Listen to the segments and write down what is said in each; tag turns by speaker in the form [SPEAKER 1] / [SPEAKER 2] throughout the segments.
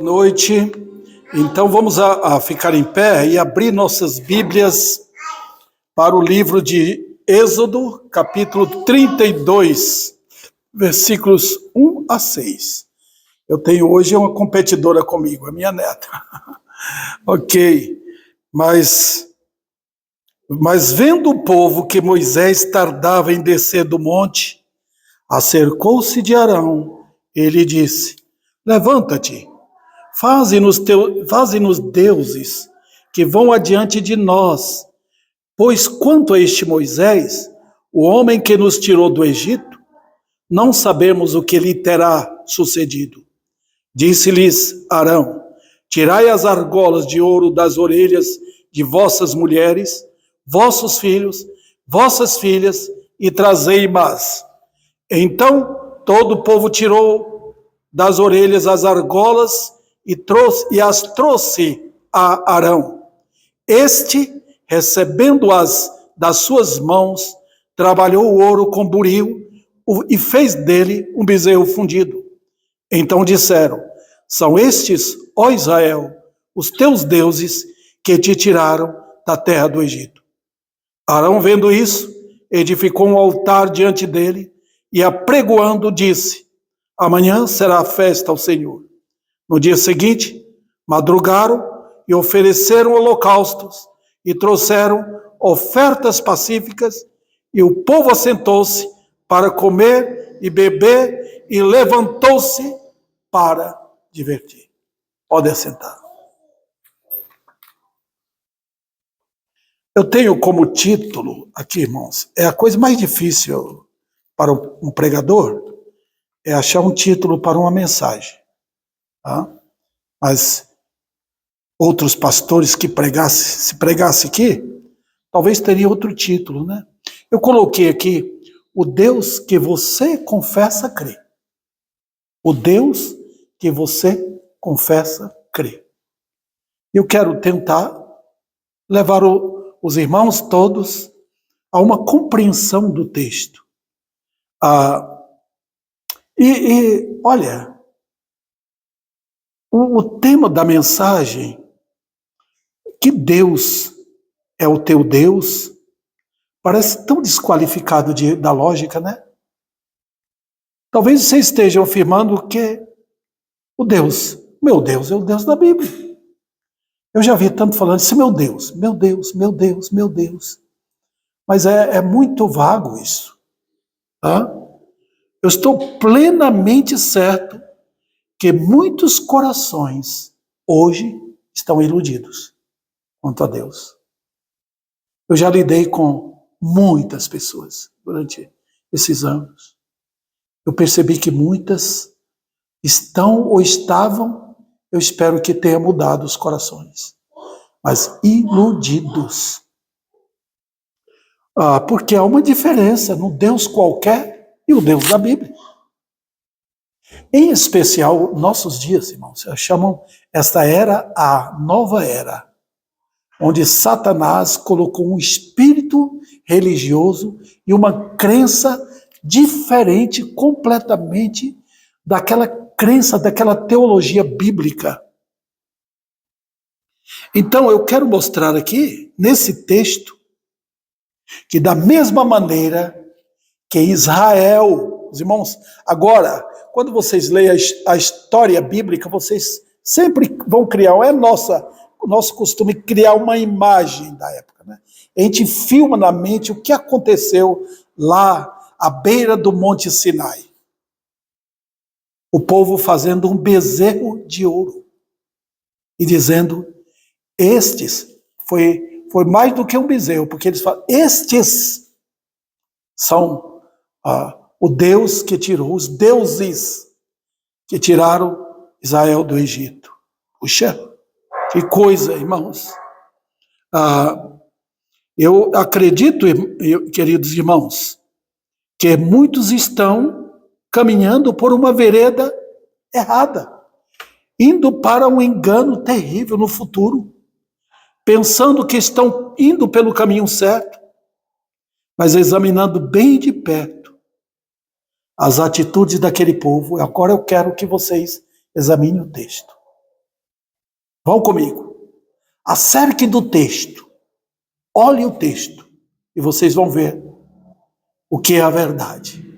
[SPEAKER 1] Boa noite. Então vamos a ficar em pé e abrir nossas Bíblias para o livro de Êxodo, capítulo 32, versículos 1 a 6. Eu tenho hoje uma competidora comigo, a minha neta. Ok, mas vendo o povo que Moisés tardava em descer do monte, acercou-se de Arão, ele disse: Levanta-te, faze-nos deuses que vão adiante de nós, pois quanto a este Moisés, o homem que nos tirou do Egito, não sabemos o que lhe terá sucedido. Disse-lhes Arão: Tirai as argolas de ouro das orelhas de vossas mulheres, vossos filhos, vossas filhas, e trazei-mas. Então todo o povo tirou das orelhas as argolas e as trouxe a Arão. Este, recebendo-as das suas mãos, trabalhou o ouro com buril e fez dele um bezerro fundido. Então disseram: São estes, ó Israel, os teus deuses que te tiraram da terra do Egito. Arão, vendo isso, edificou um altar diante dele e, apregoando, disse: Amanhã será a festa ao Senhor. No dia seguinte, madrugaram e ofereceram holocaustos e trouxeram ofertas pacíficas, e o povo assentou-se para comer e beber e levantou-se para divertir. Pode assentar. Eu tenho como título aqui, irmãos, é a coisa mais difícil para um pregador, é achar um título para uma mensagem. Tá? Mas outros pastores que se pregasse aqui, talvez teria outro título, né? Eu coloquei aqui: o Deus que você confessa crer. O Deus que você confessa crer. Eu quero tentar levar os irmãos todos a uma compreensão do texto. Olha, o tema da mensagem, que Deus é o teu Deus, parece tão desqualificado da lógica, né? Talvez você esteja afirmando que o Deus, meu Deus, é o Deus da Bíblia. Eu já vi tanto falando assim, meu Deus, meu Deus, meu Deus, meu Deus. Mas é muito vago isso. Tá? Eu estou plenamente certo que muitos corações hoje estão iludidos quanto a Deus. Eu já lidei com muitas pessoas durante esses anos. Eu percebi que muitas estão ou estavam, eu espero que tenha mudado os corações, mas iludidos. Porque há uma diferença no Deus qualquer e o Deus da Bíblia. Em especial, nossos dias, irmãos, chamam esta era a nova era, onde Satanás colocou um espírito religioso e uma crença diferente completamente daquela crença, daquela teologia bíblica. Então, eu quero mostrar aqui, nesse texto, que da mesma maneira que Israel, os irmãos, agora, quando vocês leem a história bíblica, vocês sempre vão criar, o nosso costume criar uma imagem da época, né? A gente filma na mente o que aconteceu lá à beira do Monte Sinai. O povo fazendo um bezerro de ouro e dizendo: estes, foi mais do que um bezerro, porque eles falam: estes são o Deus que tirou, os deuses que tiraram Israel do Egito. Puxa, que coisa, irmãos. Eu acredito, queridos irmãos, que muitos estão caminhando por uma vereda errada, indo para um engano terrível no futuro, pensando que estão indo pelo caminho certo, mas examinando bem de perto as atitudes daquele povo. Agora eu quero que vocês examinem o texto. Vão comigo. Acerquem do texto. Olhem o texto. E vocês vão ver o que é a verdade.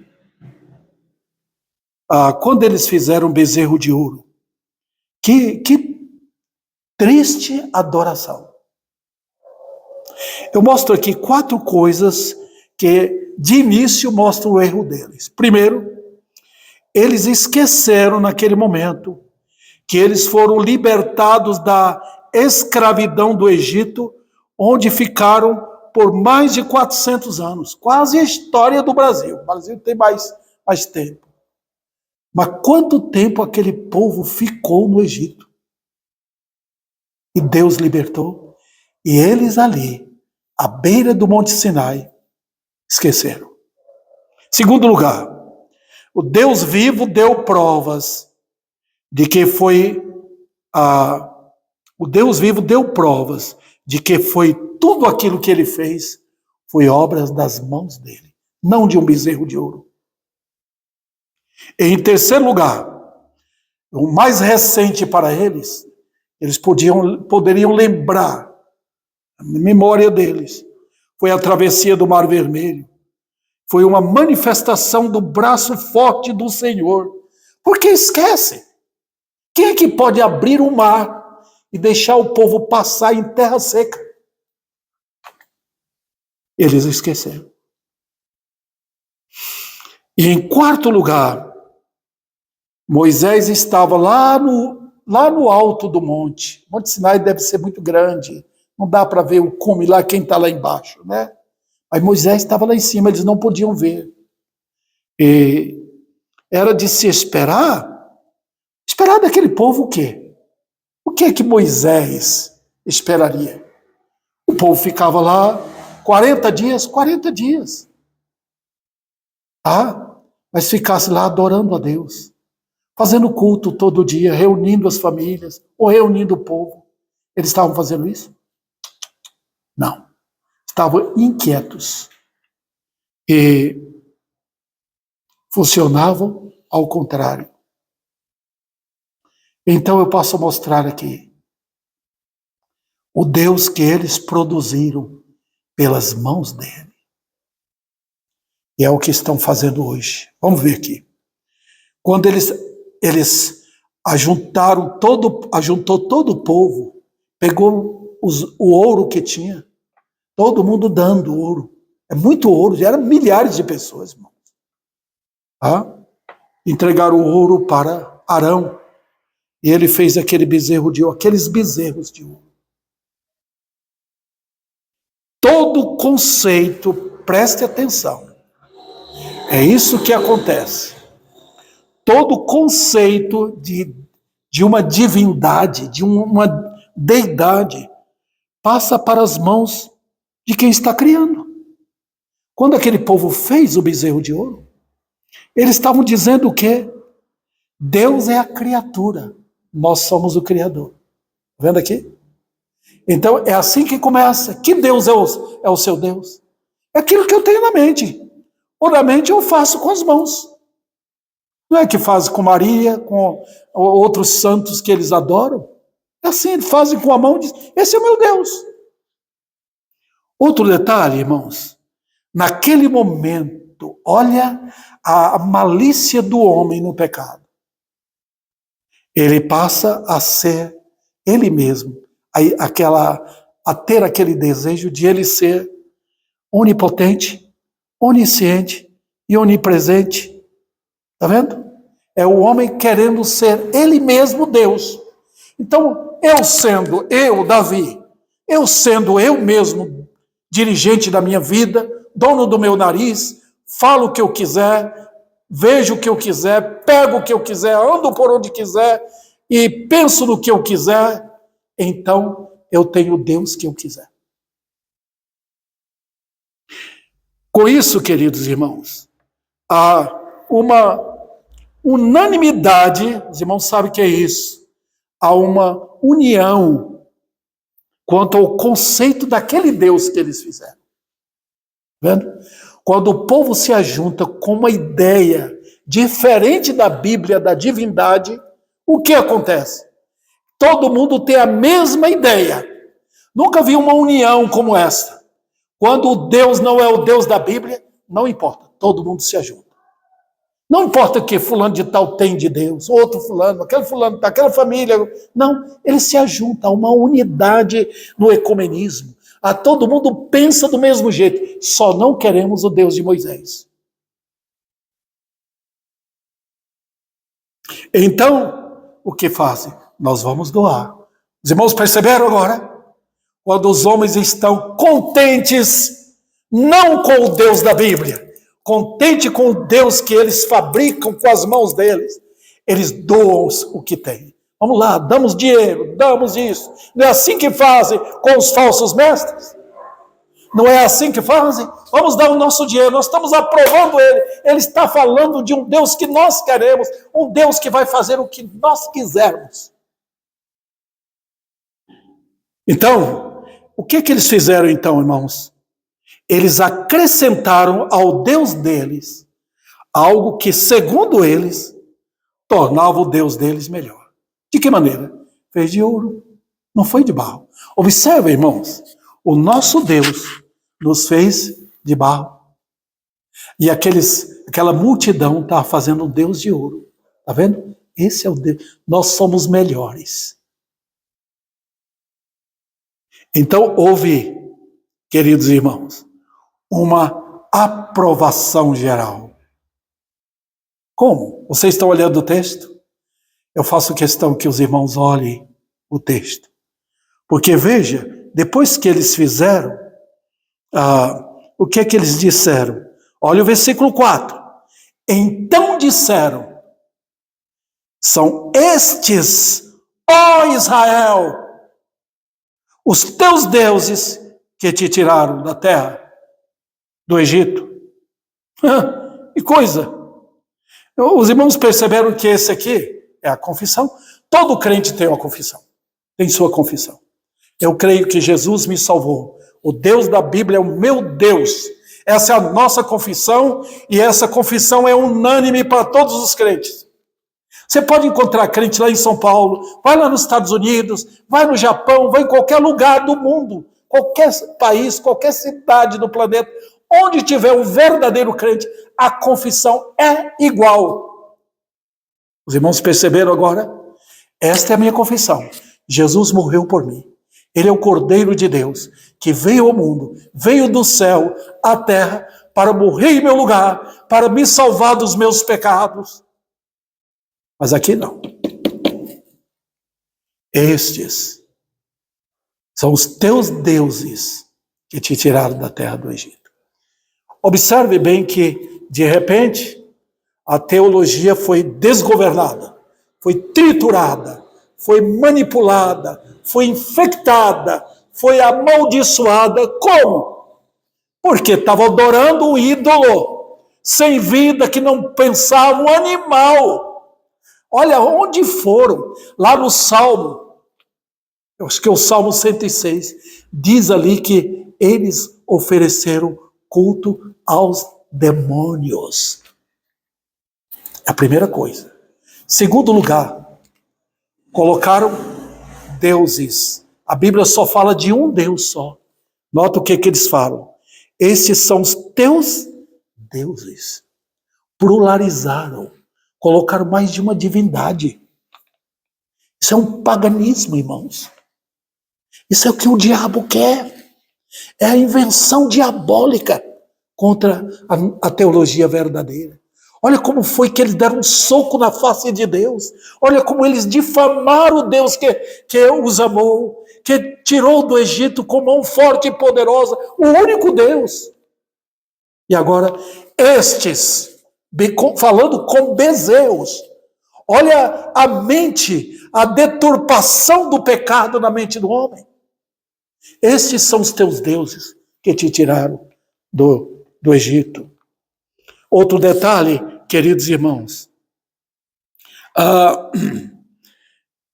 [SPEAKER 1] Quando eles fizeram um bezerro de ouro, que triste adoração. Eu mostro aqui 4 coisas que de início mostram o erro deles. Primeiro, eles esqueceram naquele momento que eles foram libertados da escravidão do Egito, onde ficaram por mais de 400 anos, quase a história do Brasil. O Brasil tem mais tempo. Mas quanto tempo aquele povo ficou no Egito? E Deus libertou. E eles ali, à beira do Monte Sinai, esqueceram. Segundo lugar, o Deus vivo deu provas de que foi o Deus vivo deu provas de que foi tudo aquilo que ele fez foi obras das mãos dele, não de um bezerro de ouro. Em terceiro lugar, o mais recente para eles poderiam lembrar, a memória deles, foi a travessia do Mar Vermelho, foi uma manifestação do braço forte do Senhor, porque esquece. Quem é que pode abrir o mar e deixar o povo passar em terra seca? Eles esqueceram. E em quarto lugar, Moisés estava lá no alto do monte. O Monte Sinai deve ser muito grande. Não dá para ver o cume lá, quem está lá embaixo, né? Mas Moisés estava lá em cima, eles não podiam ver. E era de se esperar daquele povo o quê? O que é que Moisés esperaria? O povo ficava lá 40 dias. Mas ficasse lá adorando a Deus, fazendo culto todo dia, reunindo as famílias, ou reunindo o povo. Eles estavam fazendo isso? Não. Estavam inquietos. E funcionavam ao contrário. Então eu posso mostrar aqui o Deus que eles produziram pelas mãos dele. E é o que estão fazendo hoje. Vamos ver aqui. Quando eles ajuntou todo o povo, pegou o ouro que tinha, todo mundo dando ouro. É muito ouro, já eram milhares de pessoas, irmãos. Entregaram o ouro para Arão. E ele fez aqueles bezerros de ouro. Todo conceito, preste atenção, é isso que acontece. Todo conceito de uma divindade, de uma deidade, passa para as mãos de quem está criando. Quando aquele povo fez o bezerro de ouro, eles estavam dizendo o quê? Deus é a criatura, nós somos o Criador. Tá vendo aqui? Então é assim que começa. Que Deus é o seu Deus? É aquilo que eu tenho na mente. Ou na mente eu faço com as mãos. Não é que faz com Maria, com outros santos que eles adoram. É assim, eles fazem com a mão e dizem, esse é o meu Deus. Outro detalhe, irmãos, naquele momento, olha a malícia do homem no pecado. Ele passa a ser ele mesmo, a ter aquele desejo de ele ser onipotente, onisciente e onipresente. Está vendo? É o homem querendo ser ele mesmo Deus. Então, Davi, eu sendo eu mesmo dirigente da minha vida, dono do meu nariz, falo o que eu quiser, vejo o que eu quiser, pego o que eu quiser, ando por onde quiser e penso no que eu quiser, então eu tenho o Deus que eu quiser. Com isso, queridos irmãos, há uma unanimidade, os irmãos sabem o que é isso, há uma união quanto ao conceito daquele Deus que eles fizeram. Vendo? Quando o povo se ajunta com uma ideia diferente da Bíblia, da divindade, o que acontece? todo mundo tem a mesma ideia. Nunca vi uma união como essa. Quando o Deus não é o Deus da Bíblia, não importa, todo mundo se ajuda. Não importa o que fulano de tal tem de Deus, outro fulano, aquele fulano, aquela família. Não, eles se ajuntam, há uma unidade no ecumenismo. Todo mundo pensa do mesmo jeito, só não queremos o Deus de Moisés. Então, o que fazem? Nós vamos doar. Os irmãos perceberam agora? Quando os homens estão contentes, não com o Deus da Bíblia, contente com o Deus que eles fabricam com as mãos deles, eles doam o que têm. Vamos lá, damos dinheiro, damos isso. Não é assim que fazem com os falsos mestres? Não é assim que fazem? Vamos dar o nosso dinheiro, nós estamos aprovando ele. Ele está falando de um Deus que nós queremos, um Deus que vai fazer o que nós quisermos. Então, o que eles fizeram então, irmãos? Eles acrescentaram ao Deus deles algo que, segundo eles, tornava o Deus deles melhor. De que maneira? Fez de ouro, não foi de barro. Observe, irmãos, o nosso Deus nos fez de barro. E aquela multidão estava fazendo um Deus de ouro. Está vendo? Esse é o Deus. Nós somos melhores. Então, houve, queridos irmãos, uma aprovação geral. Como? Vocês estão olhando o texto? Eu faço questão que os irmãos olhem o texto. Porque veja, depois que eles fizeram, o que é que eles disseram? Olha o versículo 4. Então disseram, são estes, ó Israel, os teus deuses que te tiraram da terra, do Egito. Que coisa! Os irmãos perceberam que esse aqui é a confissão. Todo crente tem uma confissão, tem sua confissão. Eu creio que Jesus me salvou. O Deus da Bíblia é o meu Deus. Essa é a nossa confissão e essa confissão é unânime para todos os crentes. Você pode encontrar crente lá em São Paulo, vai lá nos Estados Unidos, vai no Japão, vai em qualquer lugar do mundo, qualquer país, qualquer cidade do planeta, onde tiver um verdadeiro crente, a confissão é igual. Os irmãos perceberam agora? Esta é a minha confissão. Jesus morreu por mim. Ele é o Cordeiro de Deus, que veio ao mundo, veio do céu à terra, para morrer em meu lugar, para me salvar dos meus pecados. Mas aqui não. Estes são os teus deuses que te tiraram da terra do Egito. Observe bem que, de repente, a teologia foi desgovernada, foi triturada, foi manipulada, foi infectada, foi amaldiçoada. Como? Porque estava adorando um ídolo sem vida, que não pensava, um animal. Olha onde foram, lá no Salmo, eu acho que é o Salmo 106, diz ali que eles ofereceram culto aos demônios. É a primeira coisa. Segundo lugar, colocaram deuses. A Bíblia só fala de um Deus só. Nota o que eles falam. Esses são os teus deuses. Pluralizaram. Colocaram mais de uma divindade. Isso é um paganismo, irmãos. Isso é o que o diabo quer. É a invenção diabólica contra a teologia verdadeira. Olha como foi que eles deram um soco na face de Deus. Olha como eles difamaram o Deus que os amou, que tirou do Egito com mão forte e poderosa, o único Deus. E agora, estes, falando com Bezeus, olha a mente, a deturpação do pecado na mente do homem. Estes são os teus deuses que te tiraram do Egito. Outro detalhe, queridos irmãos,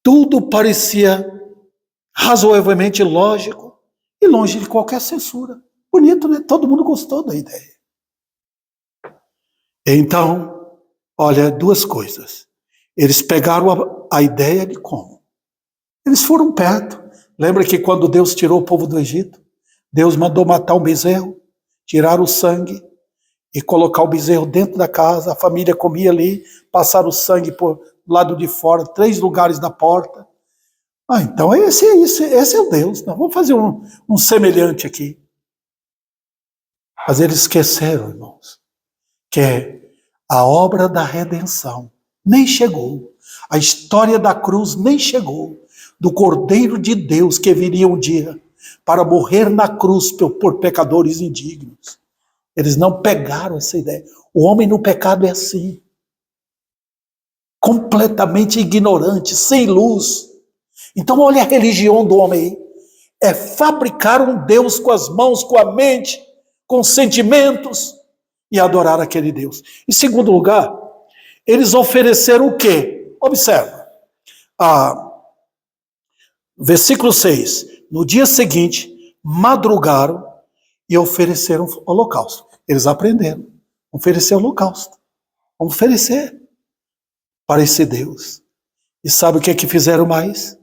[SPEAKER 1] tudo parecia razoavelmente lógico e longe de qualquer censura. Bonito, né? Todo mundo gostou da ideia. Então, olha, duas coisas. Eles pegaram a ideia de como? Eles foram perto. Lembra que quando Deus tirou o povo do Egito, Deus mandou matar um bezerro, tirar o sangue e colocar o bezerro dentro da casa, a família comia ali, passar o sangue por lado de fora, 3 lugares da porta. Então esse é o Deus. Nós vamos fazer um semelhante aqui. Mas eles esqueceram, irmãos, que a obra da redenção nem chegou. A história da cruz nem chegou. Do Cordeiro de Deus que viria um dia para morrer na cruz por pecadores indignos. Eles não pegaram essa ideia. O homem no pecado é assim. Completamente ignorante, sem luz. Então olha a religião do homem aí. É fabricar um Deus com as mãos, com a mente, com sentimentos e adorar aquele Deus. Em segundo lugar, eles ofereceram o quê? Observa. Versículo 6. No dia seguinte, madrugaram e ofereceram holocausto. Eles aprenderam. Oferecer holocausto. Vamos oferecer para esse Deus. E sabe o que é que fizeram mais?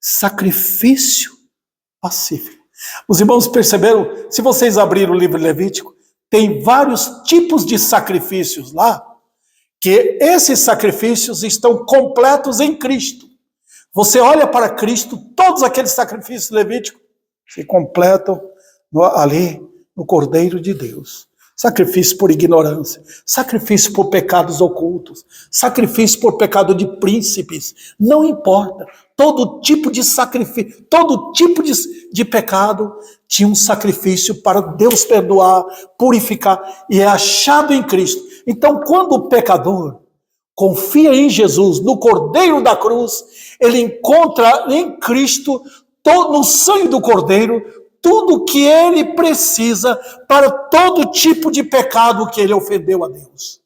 [SPEAKER 1] Sacrifício pacífico. Os irmãos perceberam, se vocês abrirem o livro Levítico, tem vários tipos de sacrifícios lá, que esses sacrifícios estão completos em Cristo. Você olha para Cristo, todos aqueles sacrifícios levíticos se completam ali no Cordeiro de Deus. Sacrifício por ignorância, sacrifício por pecados ocultos, sacrifício por pecado de príncipes, não importa. Todo tipo de sacrifício, todo tipo de pecado tinha um sacrifício para Deus perdoar, purificar, e é achado em Cristo. Então, quando o pecador confia em Jesus, no Cordeiro da cruz, ele encontra em Cristo, no sangue do Cordeiro, tudo que ele precisa para todo tipo de pecado que ele ofendeu a Deus.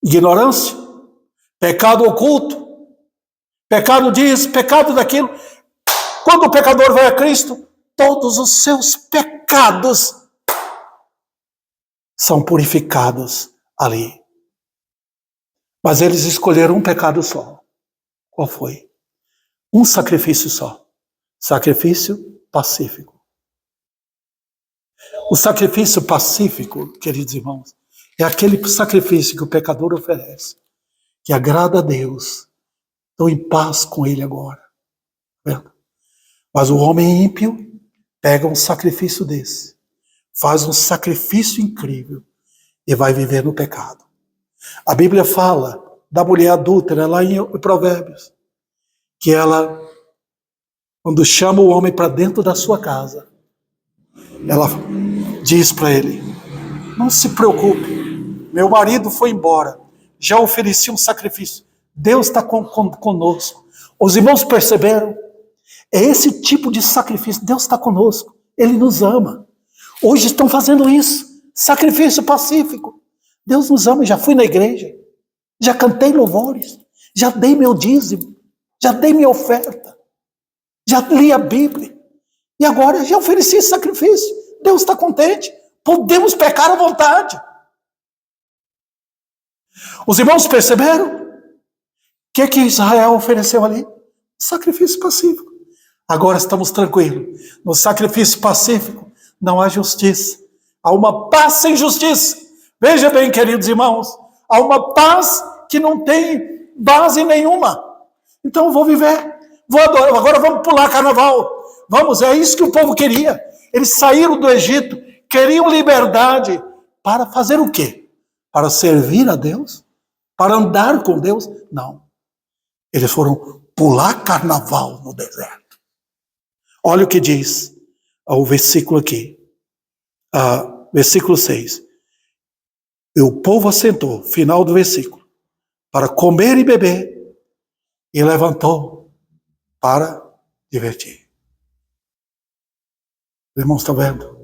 [SPEAKER 1] Ignorância, pecado oculto, pecado disso, pecado daquilo. Quando o pecador vai a Cristo, todos os seus pecados são purificados ali. Mas eles escolheram um pecado só. Qual foi? Um sacrifício só. Sacrifício pacífico. O sacrifício pacífico, queridos irmãos, é aquele sacrifício que o pecador oferece, que agrada a Deus. Estou em paz com ele agora. Mas o homem ímpio pega um sacrifício desse, faz um sacrifício incrível e vai viver no pecado. A Bíblia fala da mulher adúltera lá em Provérbios, que ela, quando chama o homem para dentro da sua casa, ela diz para ele: não se preocupe, meu marido foi embora, já ofereci um sacrifício, Deus está conosco. Os irmãos perceberam? É esse tipo de sacrifício, Deus está conosco, Ele nos ama. Hoje estão fazendo isso, sacrifício pacífico. Deus nos ama, já fui na igreja, já cantei louvores, já dei meu dízimo, já dei minha oferta, já li a Bíblia, e agora já ofereci esse sacrifício. Deus está contente, podemos pecar à vontade. Os irmãos perceberam? O que Israel ofereceu ali? Sacrifício pacífico. Agora estamos tranquilos. No sacrifício pacífico não há justiça. Há uma paz sem justiça. Veja bem, queridos irmãos, há uma paz que não tem base nenhuma. Então eu vou viver, vou adorar, agora vamos pular carnaval. Vamos, é isso que o povo queria. Eles saíram do Egito, queriam liberdade. Para fazer o quê? Para servir a Deus? Para andar com Deus? Não. Eles foram pular carnaval no deserto. Olha o que diz o versículo aqui. Versículo 6. E o povo assentou, final do versículo, para comer e beber, e levantou para divertir. Os irmãos estão vendo?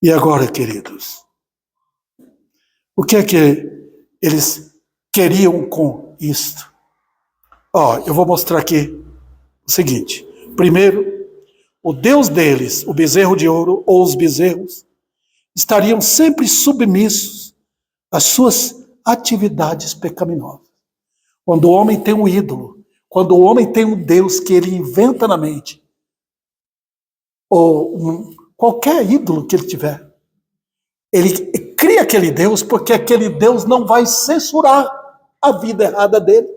[SPEAKER 1] E agora, queridos? O que é que eles queriam com isto? Eu vou mostrar aqui o seguinte. Primeiro, o Deus deles, o bezerro de ouro, ou os bezerros, estariam sempre submissos às suas atividades pecaminosas. Quando o homem tem um ídolo, quando o homem tem um Deus que ele inventa na mente, ou qualquer ídolo que ele tiver, ele cria aquele Deus porque aquele Deus não vai censurar a vida errada dele.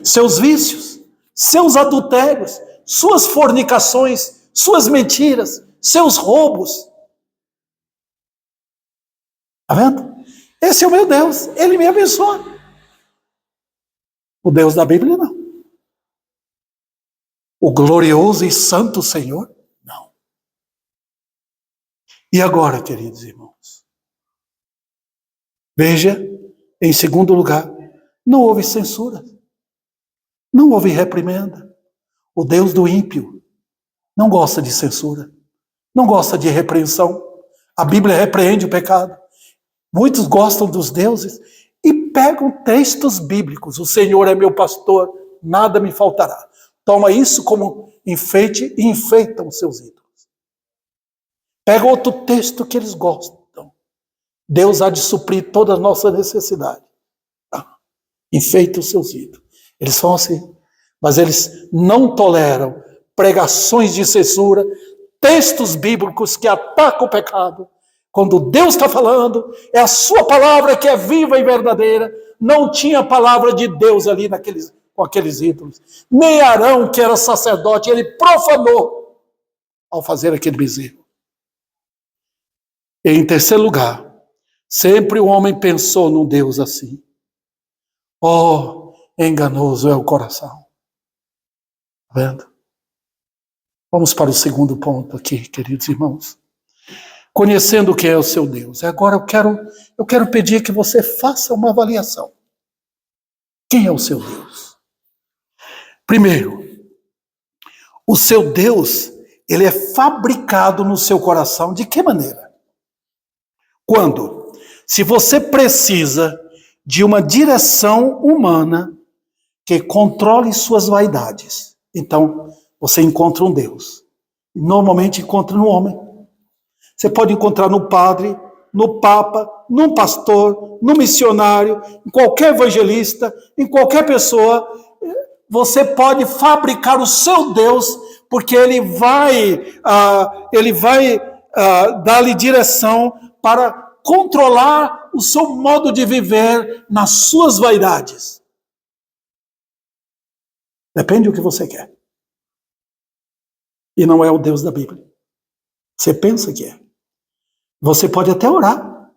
[SPEAKER 1] Seus vícios, seus adultérios, suas fornicações, suas mentiras, seus roubos. Está vendo? Esse é o meu Deus, ele me abençoa. O Deus da Bíblia não. O glorioso e santo Senhor, não. E agora, queridos irmãos? Veja, em segundo lugar, não houve censura. Não houve reprimenda. O Deus do ímpio não gosta de censura. Não gosta de repreensão. A Bíblia repreende o pecado. Muitos gostam dos deuses e pegam textos bíblicos. O Senhor é meu pastor, nada me faltará. Toma isso como enfeite e enfeitam os seus ídolos. Pega outro texto que eles gostam. Deus há de suprir toda a nossa necessidade. Enfeita os seus ídolos. Eles são assim. Mas eles não toleram pregações de censura, textos bíblicos que atacam o pecado. Quando Deus está falando, é a sua palavra que é viva e verdadeira. Não tinha palavra de Deus ali com aqueles ídolos. Nem Arão, que era sacerdote, ele profanou ao fazer aquele bezerro. E em terceiro lugar, sempre o homem pensou num Deus assim. Oh, enganoso é o coração. Está vendo? Vamos para o segundo ponto aqui, queridos irmãos. Conhecendo quem é o seu Deus. Agora eu quero pedir que você faça uma avaliação. Quem é o seu Deus? Primeiro, o seu Deus, ele é fabricado no seu coração de que maneira? Quando? Se você precisa de uma direção humana que controle suas vaidades, então você encontra um Deus. Normalmente encontra no homem. Você pode encontrar no padre, no papa, num pastor, no missionário, em qualquer evangelista, em qualquer pessoa. Você pode fabricar o seu Deus, porque ele vai dar-lhe direção para controlar o seu modo de viver nas suas vaidades. Depende do que você quer. E não é o Deus da Bíblia. Você pensa que é. Você pode até orar,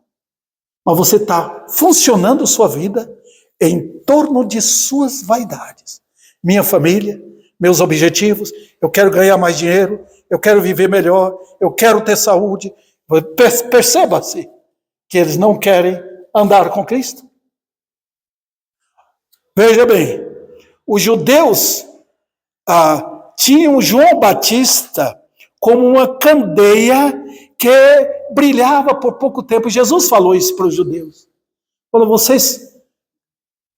[SPEAKER 1] mas você está funcionando sua vida em torno de suas vaidades. Minha família, meus objetivos, eu quero ganhar mais dinheiro, eu quero viver melhor, eu quero ter saúde. Perceba-se que eles não querem andar com Cristo. Veja bem, os judeus tinham João Batista como uma candeia que brilhava por pouco tempo. Jesus falou isso para os judeus. Falou, vocês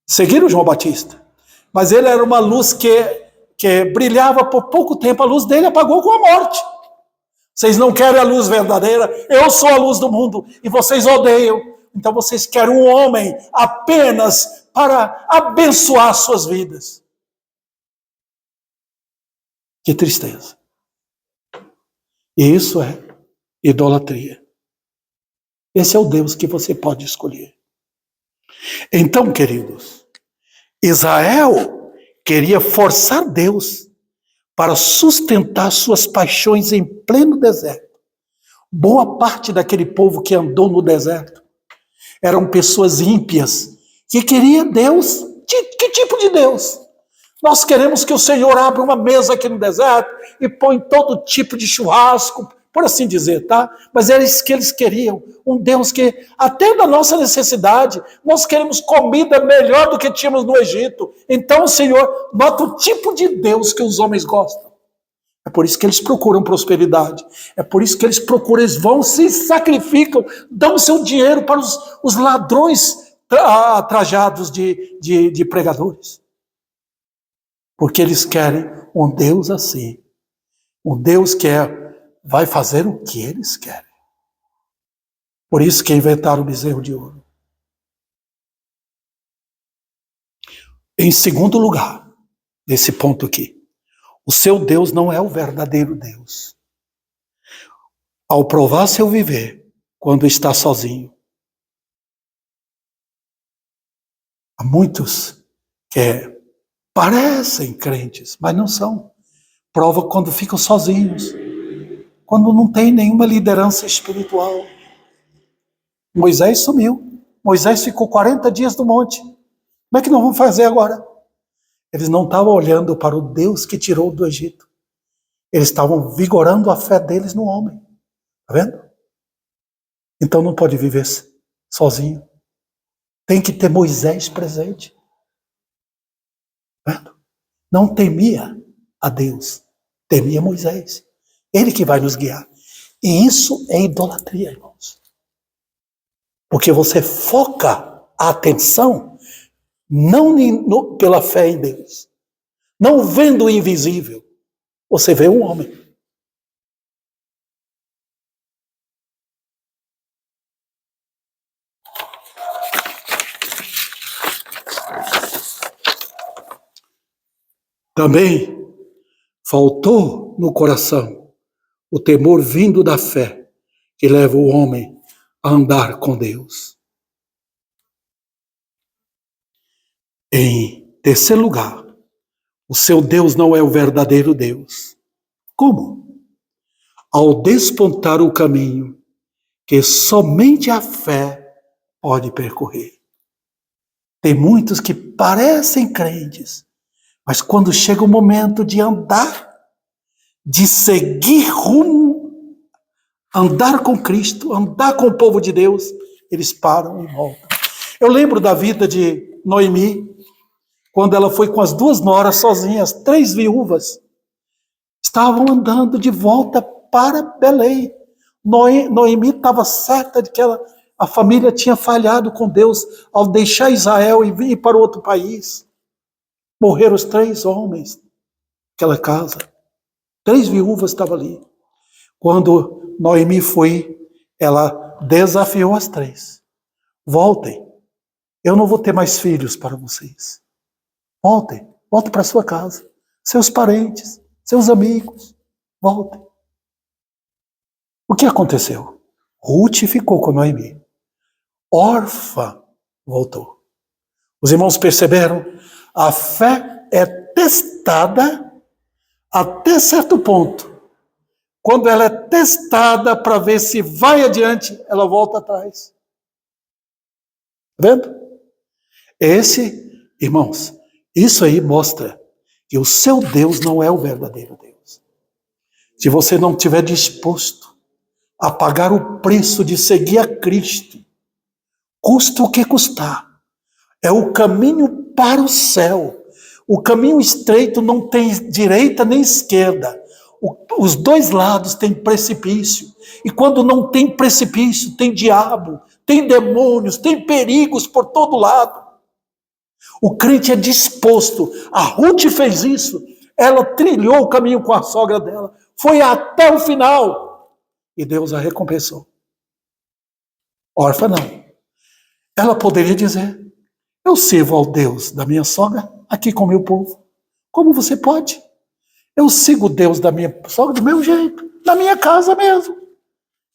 [SPEAKER 1] seguiram João Batista, mas ele era uma luz que brilhava por pouco tempo, a luz dele apagou com a morte. Vocês não querem a luz verdadeira, eu sou a luz do mundo, e vocês odeiam. Então vocês querem um homem apenas para abençoar suas vidas. Que tristeza. E isso é idolatria. Esse é o Deus que você pode escolher. Então, queridos, Israel queria forçar Deus para sustentar suas paixões em pleno deserto. Boa parte daquele povo que andou no deserto eram pessoas ímpias que queriam Deus. Que tipo de Deus? Nós queremos que o Senhor abra uma mesa aqui no deserto e põe todo tipo de churrasco, por assim dizer, tá? Mas era isso que eles queriam, um Deus que, até na nossa necessidade, nós queremos comida melhor do que tínhamos no Egito. Então, Senhor, nota o tipo de Deus que os homens gostam. É por isso que eles procuram prosperidade, é por isso que eles procuram, eles vão, se sacrificam, dão seu dinheiro para os ladrões trajados de pregadores. Porque eles querem um Deus assim. Um Deus que vai fazer o que eles querem. Por isso que inventaram o bezerro de ouro. Em segundo lugar, nesse ponto aqui, o seu Deus não é o verdadeiro Deus. Ao provar seu viver, quando está sozinho, há muitos que parecem crentes, mas não são. Prova quando ficam sozinhos, quando não tem nenhuma liderança espiritual. Moisés sumiu. Moisés ficou 40 dias no monte. Como é que nós vamos fazer agora? Eles não estavam olhando para o Deus que tirou do Egito. Eles estavam vigorando a fé deles no homem. Está vendo? Então não pode viver sozinho. Tem que ter Moisés presente. Está vendo? Não temia a Deus. Temia Moisés. Ele que vai nos guiar. E isso é idolatria, irmãos. Porque você foca a atenção não pela fé em Deus. Não vendo o invisível. Você vê um homem. Também faltou no coração o temor vindo da fé que leva o homem a andar com Deus. Em terceiro lugar, o seu Deus não é o verdadeiro Deus. Como? Ao despontar o caminho que somente a fé pode percorrer. Tem muitos que parecem crentes, mas quando chega o momento de andar, de seguir rumo, andar com Cristo, andar com o povo de Deus, eles param e voltam. Eu lembro da vida de Noemi, quando ela foi com as 2 noras sozinhas, 3 viúvas, estavam andando de volta para Belém. Noemi estava certa de que a família tinha falhado com Deus ao deixar Israel e vir para outro país. Morreram os 3 homens naquela casa. 3 viúvas estavam ali. Quando Noemi foi, ela desafiou as 3. Voltem. Eu não vou ter mais filhos para vocês. Voltem. Voltem para sua casa. Seus parentes, seus amigos. Voltem. O que aconteceu? Ruth ficou com Noemi. Orfa voltou. Os irmãos perceberam? A fé é testada até certo ponto. Quando ela é testada para ver se vai adiante, ela volta atrás. Tá vendo? Irmãos, isso aí mostra que o seu Deus não é o verdadeiro Deus. Se você não estiver disposto a pagar o preço de seguir a Cristo, custa o que custar, é o caminho para o céu. O caminho estreito não tem direita nem esquerda. Os 2 lados têm precipício. E quando não tem precipício, tem diabo, tem demônios, tem perigos por todo lado. O crente é disposto. A Ruth fez isso. Ela trilhou o caminho com a sogra dela. Foi até o final. E Deus a recompensou. Orfa não. Ela poderia dizer: eu sirvo ao Deus da minha sogra aqui com o meu povo. Como você pode? Eu sigo o Deus da minha sogra do meu jeito, na minha casa mesmo.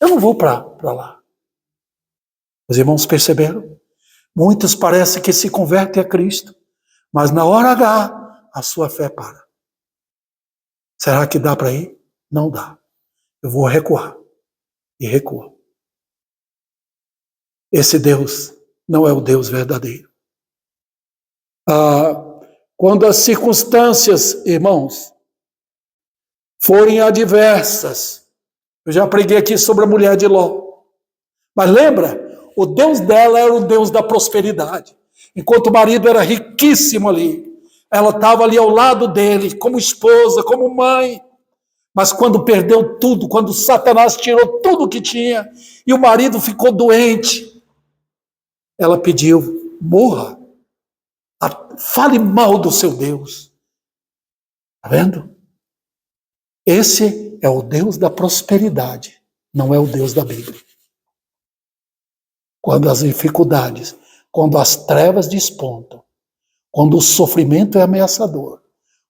[SPEAKER 1] Eu não vou para lá. Os irmãos perceberam? Muitos parecem que se convertem a Cristo, mas na hora H, a sua fé para. Será que dá para ir? Não dá. Eu vou recuar. E recua. Esse Deus não é o Deus verdadeiro. Quando as circunstâncias, irmãos, forem adversas, eu já preguei aqui sobre a mulher de Ló, mas lembra? O Deus dela era o Deus da prosperidade, enquanto o marido era riquíssimo ali, ela estava ali ao lado dele, como esposa, como mãe, mas quando perdeu tudo, quando Satanás tirou tudo que tinha, e o marido ficou doente, ela pediu: morra, fale mal do seu Deus. Está vendo? Esse é o Deus da prosperidade, não é o Deus da Bíblia. Quando as dificuldades, quando as trevas despontam, quando o sofrimento é ameaçador,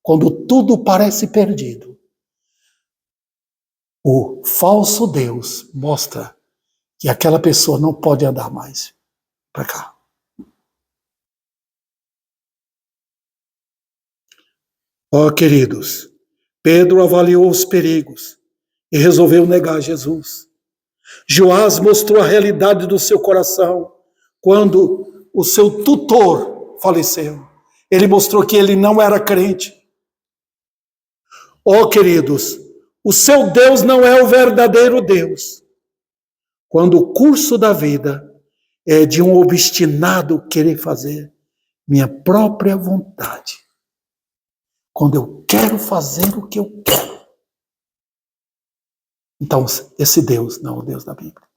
[SPEAKER 1] quando tudo parece perdido, o falso Deus mostra que aquela pessoa não pode andar mais para cá. Ó, queridos, Pedro avaliou os perigos e resolveu negar Jesus. Joás mostrou a realidade do seu coração quando o seu tutor faleceu. Ele mostrou que ele não era crente. Ó, queridos, o seu Deus não é o verdadeiro Deus. Quando o curso da vida é de um obstinado querer fazer minha própria vontade. Quando eu quero fazer o que eu quero. Então, esse Deus não é o Deus da Bíblia.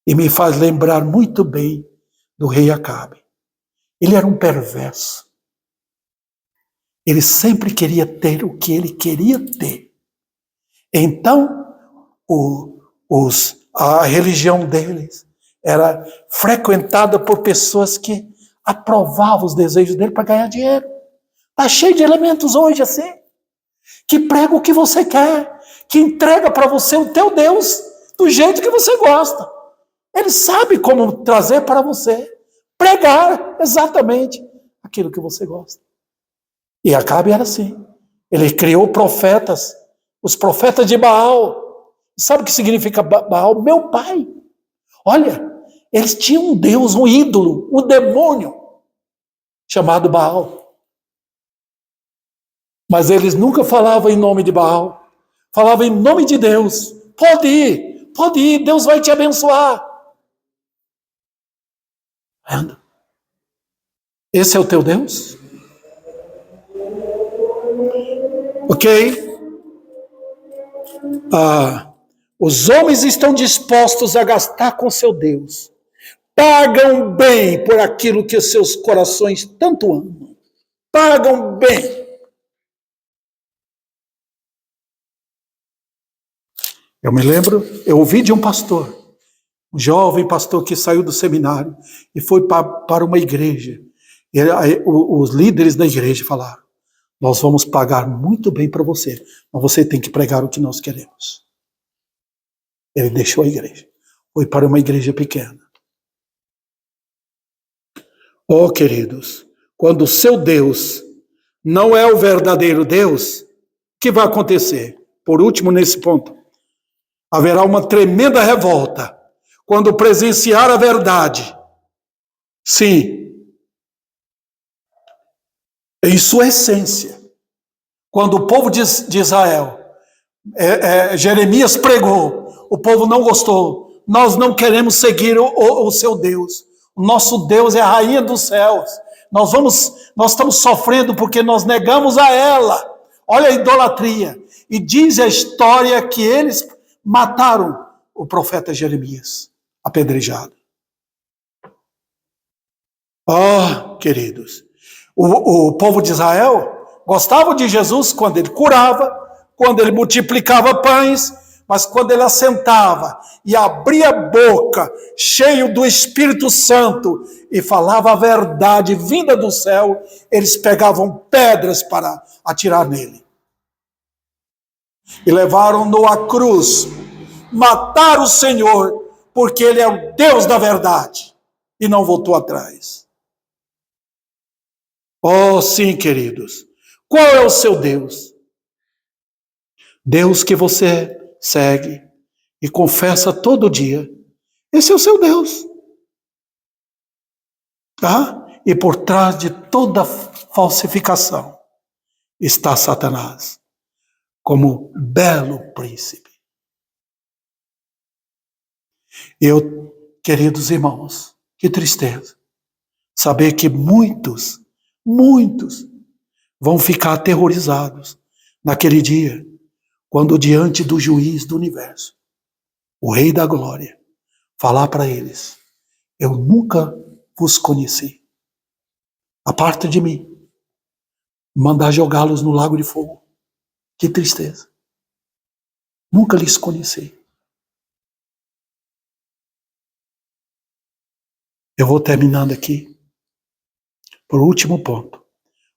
[SPEAKER 1] E me faz lembrar muito bem do rei Acabe. Ele era um perverso. Ele sempre queria ter o que ele queria ter. Então, a religião deles era frequentada por pessoas que aprovavam os desejos dele para ganhar dinheiro. Está cheio de elementos hoje assim, que prega o que você quer, que entrega para você o teu Deus do jeito que você gosta. Ele sabe como trazer para você, pregar exatamente aquilo que você gosta. E Acabe era assim. Ele criou profetas, os profetas de Baal. Sabe o que significa Baal? Meu pai. Olha, eles tinham um Deus, um ídolo, um demônio, chamado Baal. Mas eles nunca falavam em nome de Baal. Falavam em nome de Deus. Pode ir, Deus vai te abençoar. Vendo? Esse é o teu Deus? Ok? Os homens estão dispostos a gastar com seu Deus. Pagam bem por aquilo que os seus corações tanto amam. Pagam bem. Eu me lembro, eu ouvi de um pastor, um jovem pastor que saiu do seminário e foi para uma igreja. E os líderes da igreja falaram: nós vamos pagar muito bem para você, mas você tem que pregar o que nós queremos. Ele deixou a igreja, foi para uma igreja pequena. Oh, queridos, quando o seu Deus não é o verdadeiro Deus, o que vai acontecer? Por último, nesse ponto, haverá uma tremenda revolta quando presenciar a verdade. Sim, em sua essência. Quando o povo de Israel, Jeremias pregou, o povo não gostou. Nós não queremos seguir o seu Deus. O nosso Deus é a rainha dos céus. Nós estamos sofrendo porque nós negamos a ela. Olha a idolatria. E diz a história que eles mataram o profeta Jeremias, apedrejado. Oh, queridos, o povo de Israel gostava de Jesus quando ele curava, quando ele multiplicava pães, mas quando ele assentava e abria a boca, cheio do Espírito Santo, e falava a verdade vinda do céu, eles pegavam pedras para atirar nele. E levaram-no à cruz, mataram o Senhor, porque ele é o Deus da verdade, e não voltou atrás. Oh, sim, queridos. Qual é o seu Deus? Deus que você segue e confessa todo dia. Esse é o seu Deus. Tá? E por trás de toda falsificação está Satanás, como belo príncipe. Eu, queridos irmãos, que tristeza saber que muitos vão ficar aterrorizados naquele dia, quando diante do juiz do universo, o Rei da Glória, falar para eles: eu nunca vos conheci. Aparta de mim. Mandar jogá-los no lago de fogo. Que tristeza. Nunca lhes conheci. Eu vou terminando aqui, Por último ponto,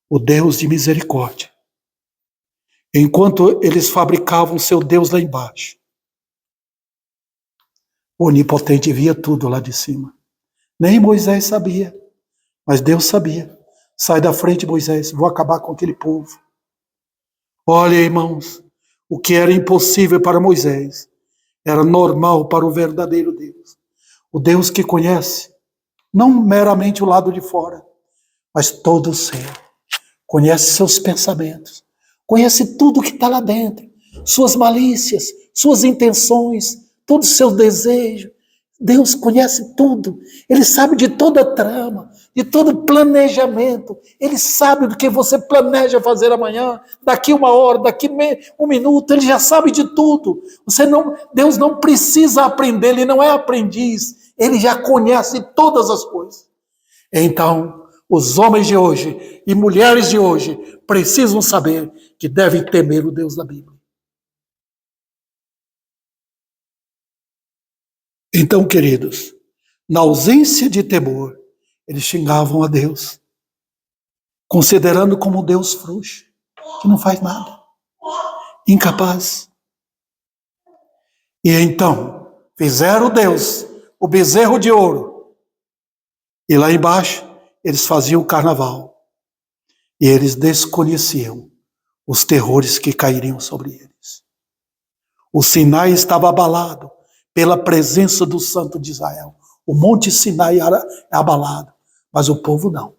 [SPEAKER 1] o Deus de misericórdia. Enquanto eles fabricavam seu Deus lá embaixo, o Onipotente via tudo lá de cima. Nem Moisés sabia, mas Deus sabia. Sai da frente, Moisés, vou acabar com aquele povo. Olha, irmãos, o que era impossível para Moisés era normal para o verdadeiro Deus. O Deus que conhece, não meramente o lado de fora, mas todo o ser. Conhece seus pensamentos, conhece tudo que está lá dentro, suas malícias, suas intenções, todo o seu desejo. Deus conhece tudo, Ele sabe de toda a trama, de todo planejamento, Ele sabe do que você planeja fazer amanhã, daqui 1 hora, daqui 1 minuto, Ele já sabe de tudo. Deus não precisa aprender, Ele não é aprendiz, Ele já conhece todas as coisas. Então, os homens de hoje e mulheres de hoje precisam saber que devem temer o Deus da Bíblia. Então, queridos, na ausência de temor, eles xingavam a Deus, considerando como um Deus frouxo, que não faz nada, incapaz. E então, fizeram Deus, o bezerro de ouro, e lá embaixo, eles faziam o carnaval, e eles desconheciam os terrores que cairiam sobre eles. O Sinai estava abalado pela presença do Santo de Israel. O Monte Sinai era abalado, mas o povo não.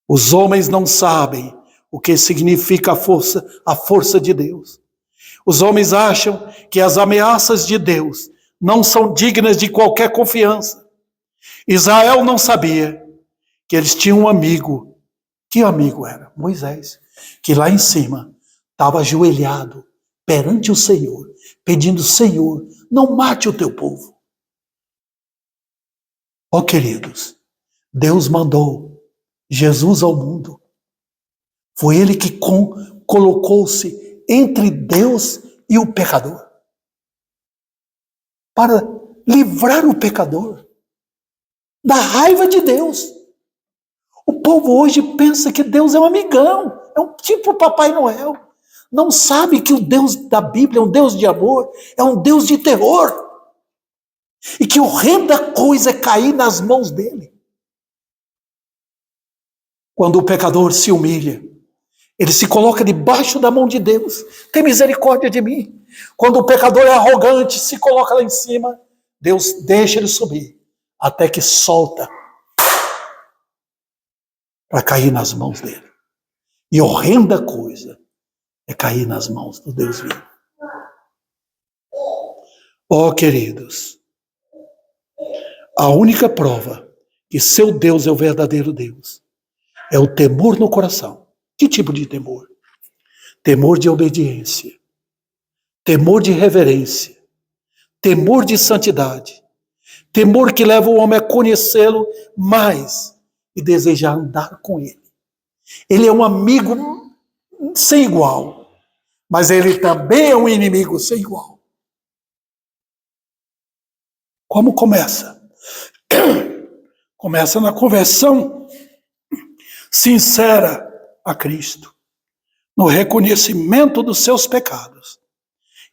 [SPEAKER 1] Os homens não sabem o que significa a força de Deus. Os homens acham que as ameaças de Deus não são dignas de qualquer confiança. Israel não sabia que eles tinham um amigo. Que amigo era? Moisés, que lá em cima estava ajoelhado perante o Senhor, pedindo: Senhor, não mate o teu povo. Ó queridos, Deus mandou Jesus ao mundo. Foi Ele que colocou-se entre Deus e o pecador, para livrar o pecador da raiva de Deus. O povo hoje pensa que Deus é um amigão, é um tipo Papai Noel. Não sabe que o Deus da Bíblia é um Deus de amor, é um Deus de terror. E que horrenda coisa é cair nas mãos dele. Quando o pecador se humilha, ele se coloca debaixo da mão de Deus. Tem misericórdia de mim. Quando o pecador é arrogante, se coloca lá em cima, Deus deixa ele subir, até que solta para cair nas mãos dele. E horrenda coisa é cair nas mãos do Deus vivo. Ó queridos, a única prova que seu Deus é o verdadeiro Deus é o temor no coração. Que tipo de temor? Temor de obediência, temor de reverência, temor de santidade, temor que leva o homem a conhecê-lo mais e desejar andar com ele. Ele é um amigo sem igual, mas ele também é um inimigo sem igual. Como começa? Começa na conversão sincera a Cristo, no reconhecimento dos seus pecados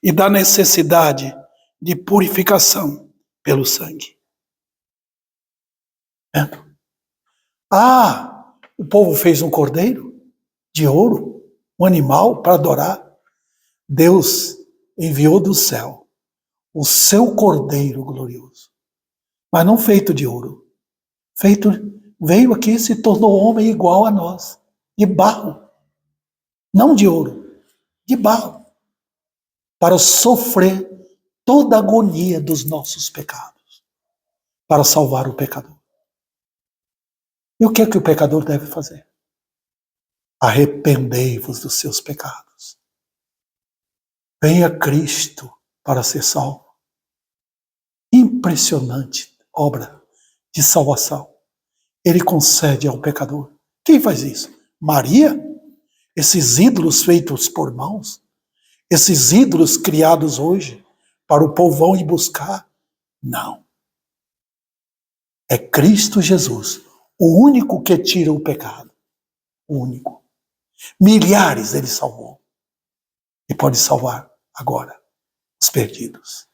[SPEAKER 1] e da necessidade de purificação pelo sangue. O povo fez um cordeiro de ouro, um animal para adorar. Deus enviou do céu o seu cordeiro glorioso, mas não feito de ouro. Veio aqui e se tornou homem igual a nós, de barro, não de ouro, de barro, para sofrer toda a agonia dos nossos pecados, para salvar o pecador. E o que é que o pecador deve fazer? Arrependei-vos dos seus pecados. Venha Cristo para ser salvo. Impressionante obra de salvação. Ele concede ao pecador. Quem faz isso? Maria? Esses ídolos feitos por mãos? Esses ídolos criados hoje para o povão ir buscar? Não. É Cristo Jesus, o único que tira o pecado. O único. Milhares ele salvou. E pode salvar agora os perdidos.